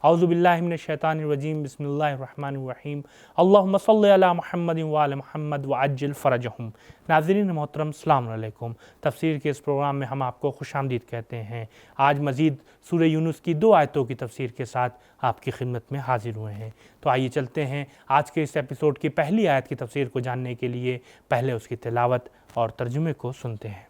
اعوذ باللہ من الشیطان الرجیم، بسم اللہ الرحمن الرحیم، اللہم صلی علی محمد وعلی محمد وعجل فرجہم۔ ناظرین محترم، السلام علیکم۔ تفسیر کے اس پروگرام میں ہم آپ کو خوش آمدید کہتے ہیں۔ آج مزید سورہ یونس کی 2 آیتوں کی تفسیر کے ساتھ آپ کی خدمت میں حاضر ہوئے ہیں۔ تو آئیے چلتے ہیں آج کے اس ایپیسوڈ کی پہلی آیت کی تفسیر کو جاننے کے لیے پہلے اس کی تلاوت اور ترجمے کو سنتے ہیں۔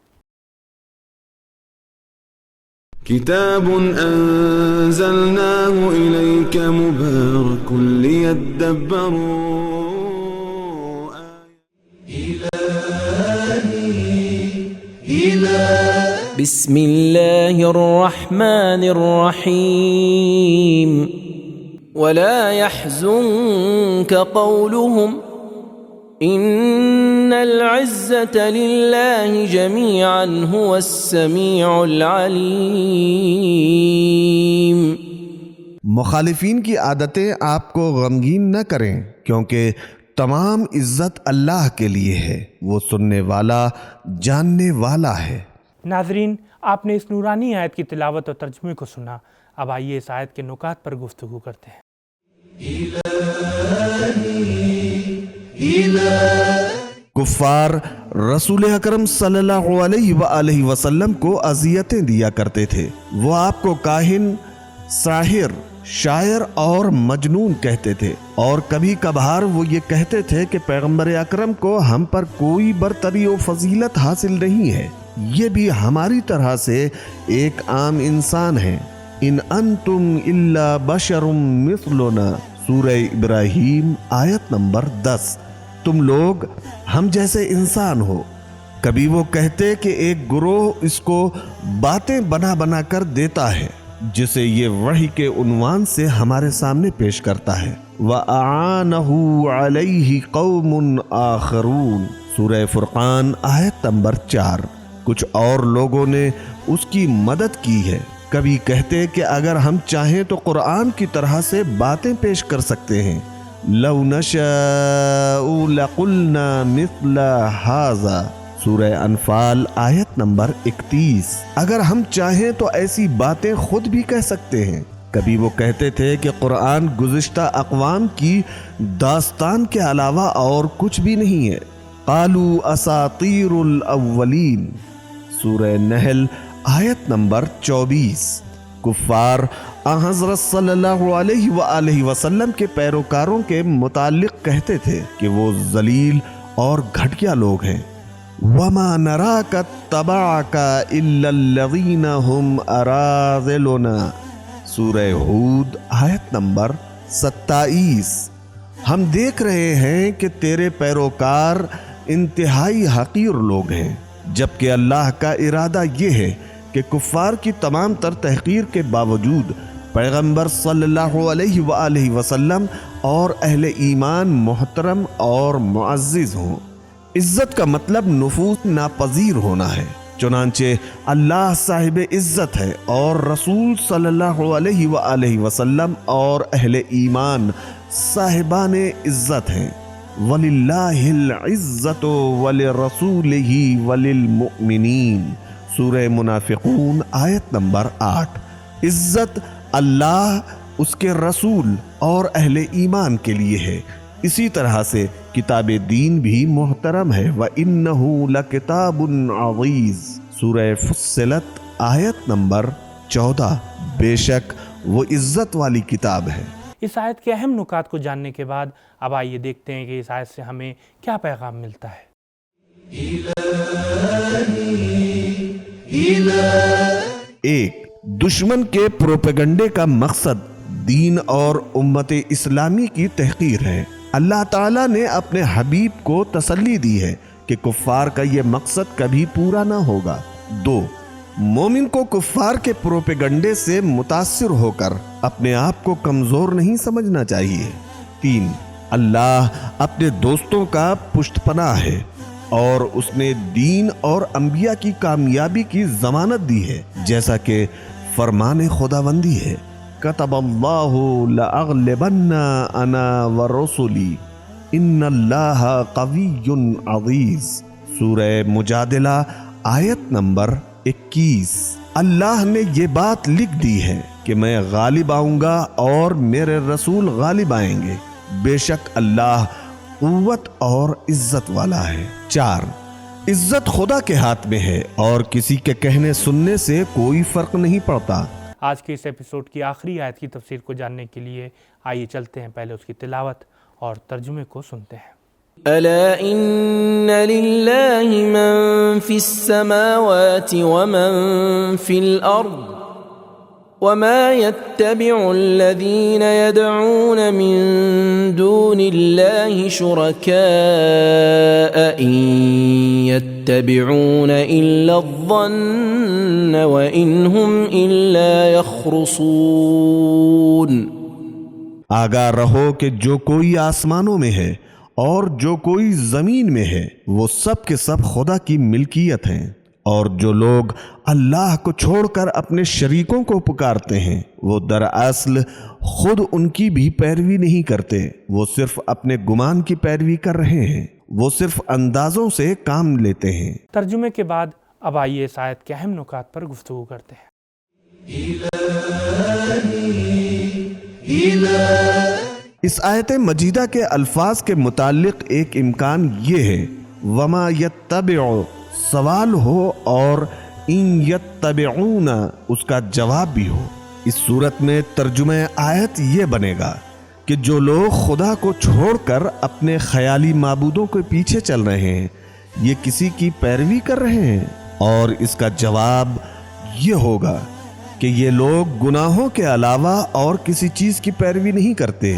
کتاب انزلناه الیک مبارک لیدبروا بسم اللہ الرحمن الرحیم ولا يحزنك قولهم ان العزة لله جميعا هو السميع العليم۔ مخالفین کی عادتیں آپ کو غمگین نہ کریں، کیونکہ تمام عزت اللہ کے لیے ہے، وہ سننے والا جاننے والا ہے۔ ناظرین، آپ نے اس نورانی آیت کی تلاوت اور ترجمے کو سنا۔ اب آئیے اس آیت کے نکات پر گفتگو کرتے ہیں۔ کفار رسول اکرم صلی اللہ علیہ وآلہ وسلم کو اذیتیں دیا کرتے تھے۔ وہ آپ کو کاہن، ساحر، شاعر اور مجنون کہتے تھے، اور کبھی کبھار وہ یہ کہتے تھے کہ پیغمبر اکرم کو ہم پر کوئی برتری و فضیلت حاصل نہیں ہے، یہ بھی ہماری طرح سے ایک عام انسان ہے۔ ان انتم الا بشر مثلنا، سورہ ابراہیم آیت نمبر 10۔ تم لوگ ہم جیسے انسان ہو۔ کبھی وہ کہتے کہ ایک گروہ اس کو باتیں بنا بنا کر دیتا ہے، جسے یہ وحی کے عنوان سے ہمارے سامنے پیش کرتا ہے۔ وَأَعَانَهُ عَلَيْهِ قَوْمٌ آخَرُونَ، سورہ فرقان آیت نمبر 4۔ کچھ اور لوگوں نے اس کی مدد کی ہے۔ کبھی کہتے کہ اگر ہم چاہیں تو قرآن کی طرح سے باتیں پیش کر سکتے ہیں۔ لَوْ نَشَاءُ لَقُلْنَا مِثْلَ هَذَا، سورہ انفال آیت نمبر 31۔ اگر ہم چاہیں تو ایسی باتیں خود بھی کہہ سکتے ہیں۔ کبھی وہ کہتے تھے کہ قرآن گزشتہ اقوام کی داستان کے علاوہ اور کچھ بھی نہیں ہے۔ قالوا اساطیر الاولین، سورہ نحل آیت نمبر 24۔ کفار حضرت صلی اللہ علیہ وآلہ وسلم کے پیروکاروں کے متعلق کہتے تھے کہ وہ ذلیل اور گھٹیا لوگ ہیں۔ وَمَا نَرَاكَ اتَّبَعَكَ إِلَّا الَّذِينَ هُمْ أَرَاذِلُنَا، سورہ ہود آیت نمبر 27۔ ہم دیکھ رہے ہیں کہ تیرے پیروکار انتہائی حقیر لوگ ہیں، جبکہ اللہ کا ارادہ یہ ہے کہ کفار کی تمام تر تحقیر کے باوجود پیغمبر صلی اللہ علیہ وآلہ وسلم اور اہل ایمان محترم اور معزز ہوں۔ عزت کا مطلب نفوذ ناپذیر ہونا ہے، چنانچہ اللہ صاحب عزت ہے اور رسول صلی اللہ علیہ وآلہ وسلم اور اہل ایمان صاحبان عزت ہیں۔ وَلِلَّهِ الْعِزَّةُ وَلِرَسُولِهِ وَلِلْمُؤْمِنِينَ، سورہ منافقون آیت نمبر 8۔ عزت اللہ، اس کے رسول اور اہل ایمان کے لیے ہے۔ اسی طرح سے کتاب دین بھی محترم ہے۔ وَإِنَّهُ لَكِتَابٌ عَزِيزٌ، سورہ فصلت آیت نمبر 14۔ بے شک وہ عزت والی کتاب ہے۔ اس آیت کے اہم نکات کو جاننے کے بعد اب آئیے دیکھتے ہیں کہ اس آیت سے ہمیں کیا پیغام ملتا ہے۔ ایک، دشمن کے پروپیگنڈے کا مقصد دین اور امت اسلامی کی تحقیر ہے۔ اللہ تعالیٰ نے اپنے حبیب کو تسلی دی ہے کہ کفار کا یہ مقصد کبھی پورا نہ ہوگا۔ 2، مومن کو کفار کے پروپیگنڈے سے متاثر ہو کر اپنے آپ کو کمزور نہیں سمجھنا چاہیے۔ 3، اللہ اپنے دوستوں کا پشت پناہ ہے اور اس نے دین اور انبیاء کی کامیابی کی ضمانت دی ہے، جیسا کہ فرمان خداوندی ہے، کتب اللہ لأغلبن انا ورسلی ان اللہ قوی عزیز، سورہ مجادلہ آیت نمبر 21۔ اللہ نے یہ بات لکھ دی ہے کہ میں غالب آؤں گا اور میرے رسول غالب آئیں گے، بے شک اللہ قوت اور عزت والا ہے۔ 4، عزت خدا کے ہاتھ میں ہے اور کسی کے کہنے سننے سے کوئی فرق نہیں پڑتا۔ آج کے اس ایپیسوڈ کی آخری آیت کی تفسیر کو جاننے کے لیے آئیے چلتے ہیں پہلے اس کی تلاوت اور ترجمے کو سنتے ہیں۔ ألا إن لله من في السماوات ومن في الأرض وما يتبع الذين يدعون من دون الله شركاء إن يتبعون إلا الظن وإن هم إلا يخرصون۔ آگاہ رہو کہ جو کوئی آسمانوں میں ہے اور جو کوئی زمین میں ہے وہ سب کے سب خدا کی ملکیت ہیں، اور جو لوگ اللہ کو چھوڑ کر اپنے شریکوں کو پکارتے ہیں وہ دراصل خود ان کی بھی پیروی نہیں کرتے، وہ صرف اپنے گمان کی پیروی کر رہے ہیں، وہ صرف اندازوں سے کام لیتے ہیں۔ ترجمے کے بعد اب آئیے اس آیت کے اہم نکات پر گفتگو کرتے ہیں۔ اس آیت مجیدہ کے الفاظ کے متعلق ایک امکان یہ ہے، وما یتبع سوال ہو اور ان یتبعون اس کا جواب بھی ہو۔ اس صورت میں ترجمہ آیت یہ بنے گا کہ جو لوگ خدا کو چھوڑ کر اپنے خیالی معبودوں کے پیچھے چل رہے ہیں یہ کسی کی پیروی کر رہے ہیں، اور اس کا جواب یہ ہوگا کہ یہ لوگ گناہوں کے علاوہ اور کسی چیز کی پیروی نہیں کرتے۔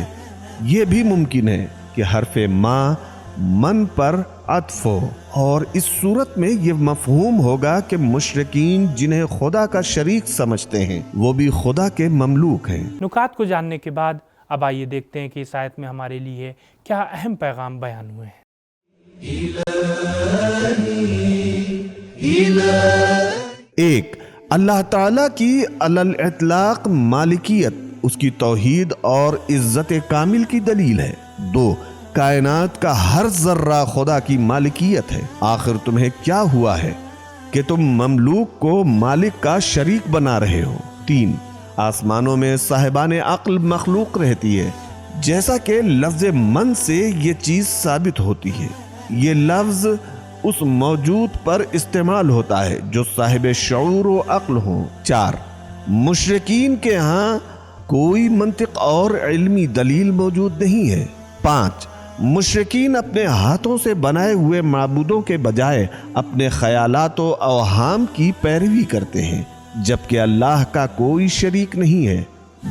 یہ بھی ممکن ہے کہ حرف ما من پر عطف ہو، اور اس صورت میں یہ مفہوم ہوگا کہ مشرکین جنہیں خدا کا شریک سمجھتے ہیں وہ بھی خدا کے مملوک ہیں۔ نکات کو جاننے کے بعد اب آئیے دیکھتے ہیں کہ اس آیت میں ہمارے لیے کیا اہم پیغام بیان ہوئے ہیں۔ 1، اللہ تعالیٰ کی علی الاطلاق مالکیت اس کی توحید اور عزت کامل کی دلیل ہے۔ 2، کائنات کا ہر ذرہ خدا کی مالکیت ہے۔ آخر تمہیں کیا ہوا ہے کہ تم مملوک کو مالک کا شریک بنا رہے ہو۔ 3، آسمانوں میں صاحبان عقل مخلوق رہتی ہے، جیسا کہ لفظ من سے یہ چیز ثابت ہوتی ہے۔ یہ لفظ اس موجود پر استعمال ہوتا ہے جو صاحب شعور و عقل ہو۔ 4، مشرکین کے ہاں کوئی منطق اور علمی دلیل موجود نہیں ہے۔ 5، مشرکین اپنے ہاتھوں سے بنائے ہوئے معبودوں کے بجائے اپنے خیالات و اوہام کی پیروی کرتے ہیں، جبکہ اللہ کا کوئی شریک نہیں ہے۔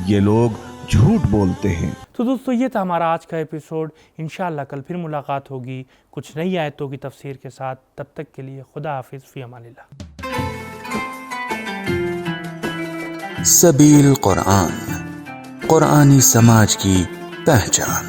یہ لوگ جھوٹ بولتے ہیں۔ تو دوستو یہ تھا ہمارا آج کا ایپیسوڈ۔ انشاءاللہ کل پھر ملاقات ہوگی کچھ نئی آیتوں کی تفسیر کے ساتھ۔ تب تک کے لیے خدا حافظ، فی امان اللہ۔ سبیل قرآن، قرآنی سماج کی پہچان۔